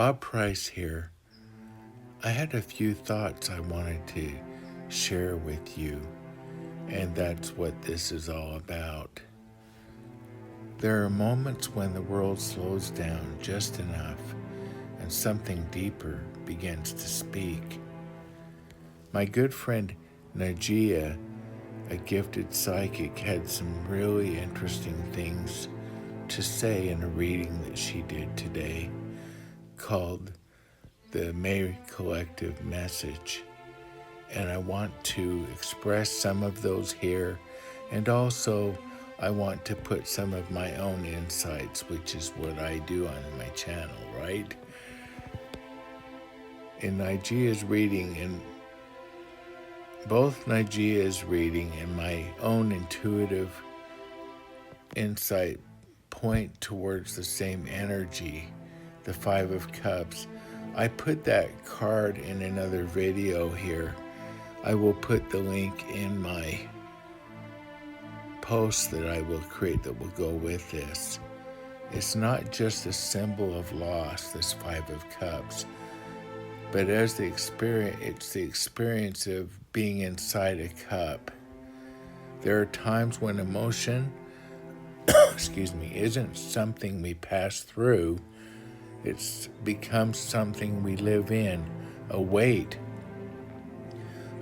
Bob Price here. I had a few thoughts I wanted to share with you, and that's what this is all about. There are moments when the world slows down just enough and something deeper begins to speak. My good friend Najia, a gifted psychic, had some really interesting things to say in a reading that she did today called the May Collective Message. And I want to express some of those here, and also I want to put some of my own insights, which is what I do on my channel, right? In Nigea's reading, and both Nigea's reading and my own intuitive insight point towards the same energy, the Five of Cups. I put that card in another video here. I will put the link in my post that I will create that will go with this. It's not just a symbol of loss, this Five of Cups, but as the experience, it's the experience of being inside a cup. There are times when emotion, isn't something we pass through. It's becomes something we live in, a weight,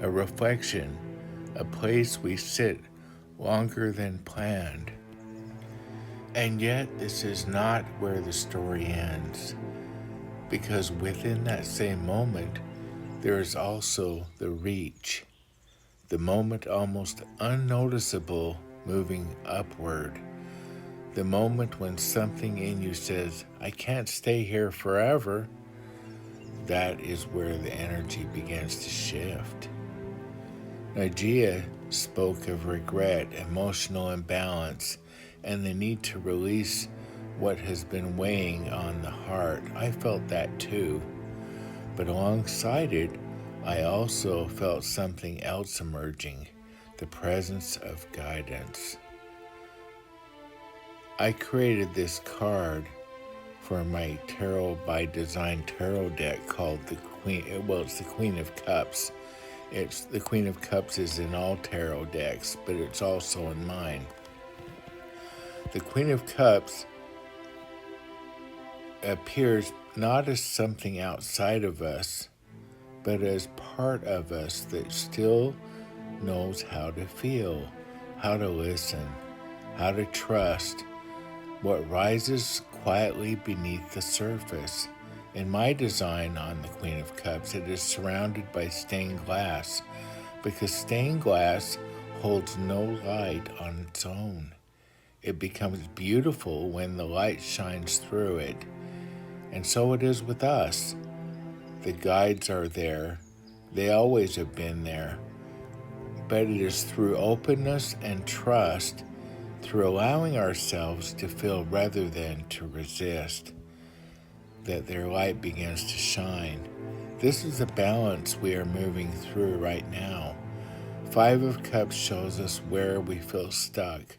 a reflection, a place we sit longer than planned. And yet, this is not where the story ends, because within that same moment, there is also the reach, the moment almost unnoticeable moving upward, the moment when something in you says, I can't stay here forever. That is where the energy begins to shift. Nigeria spoke of regret, emotional imbalance, and the need to release what has been weighing on the heart. I felt that too. But alongside it, I also felt something else emerging, the presence of guidance. I created this card for my Tarot by Design tarot deck called the Queen, it's the Queen of Cups. It's the Queen of Cups is in all tarot decks, but it's also in mine. The Queen of Cups appears not as something outside of us, but as part of us that still knows how to feel, how to listen, how to trust what rises quietly beneath the surface. In my design on the Queen of Cups, it is surrounded by stained glass, because stained glass holds no light on its own. It becomes beautiful when the light shines through it. And so it is with us. The guides are there. They always have been there. But it is through openness and trust, through allowing ourselves to feel rather than to resist, that their light begins to shine. This is the balance we are moving through right now. Five of Cups shows us where we feel stuck,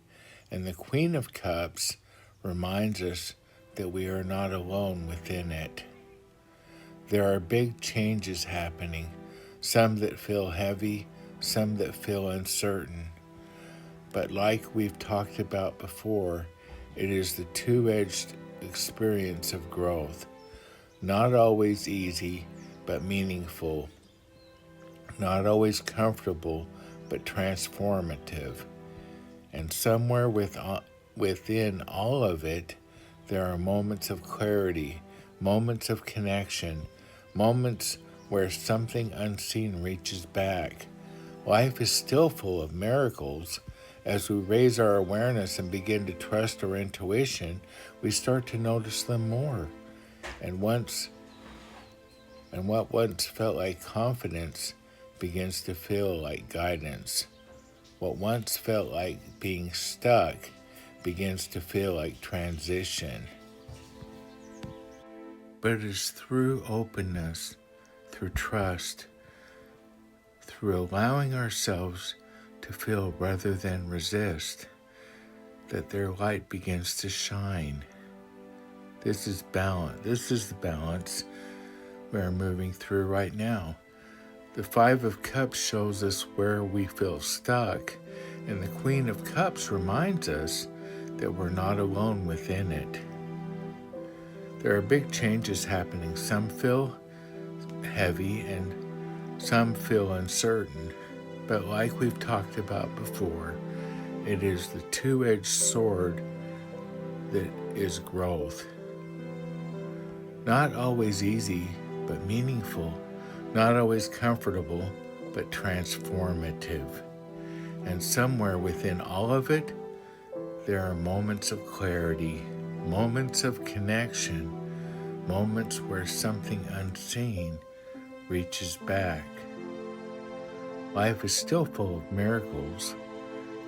and the Queen of Cups reminds us that we are not alone within it. There are big changes happening, some that feel heavy, some that feel uncertain. But like we've talked about before, it is the two-edged experience of growth. Not always easy, but meaningful. Not always comfortable, but transformative. And somewhere within all of it, there are moments of clarity, moments of connection, moments where something unseen reaches back. Life is still full of miracles. As we raise our awareness and begin to trust our intuition, we start to notice them more. And what once felt like confidence begins to feel like guidance. What once felt like being stuck begins to feel like transition. But it is through openness, through trust, through allowing ourselves to feel rather than resist, that their light begins to shine. This is balance. This is the balance we're moving through right now. The Five of Cups shows us where we feel stuck, and the Queen of Cups reminds us that we're not alone within it. There are big changes happening. Some feel heavy and some feel uncertain, but like we've talked about before, it is the two-edged sword that is growth. Not always easy, but meaningful. Not always comfortable, but transformative. And somewhere within all of it, there are moments of clarity, moments of connection, moments where something unseen reaches back. Life is still full of miracles.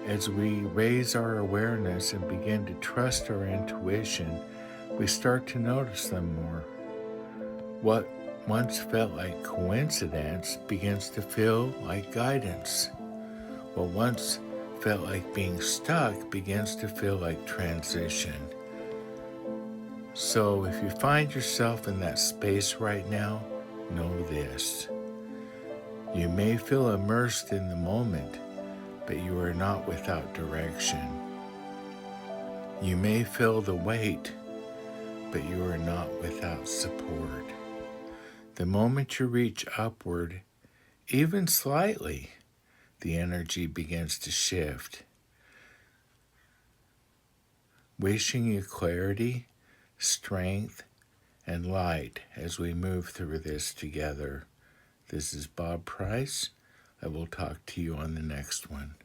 As we raise our awareness and begin to trust our intuition, we start to notice them more. What once felt like coincidence begins to feel like guidance. What once felt like being stuck begins to feel like transition. So if you find yourself in that space right now, know this. You may feel immersed in the moment, but you are not without direction. You may feel the weight, but you are not without support. The moment you reach upward, even slightly, the energy begins to shift. Wishing you clarity, strength, and light as we move through this together. This is Bob Price. I will talk to you on the next one.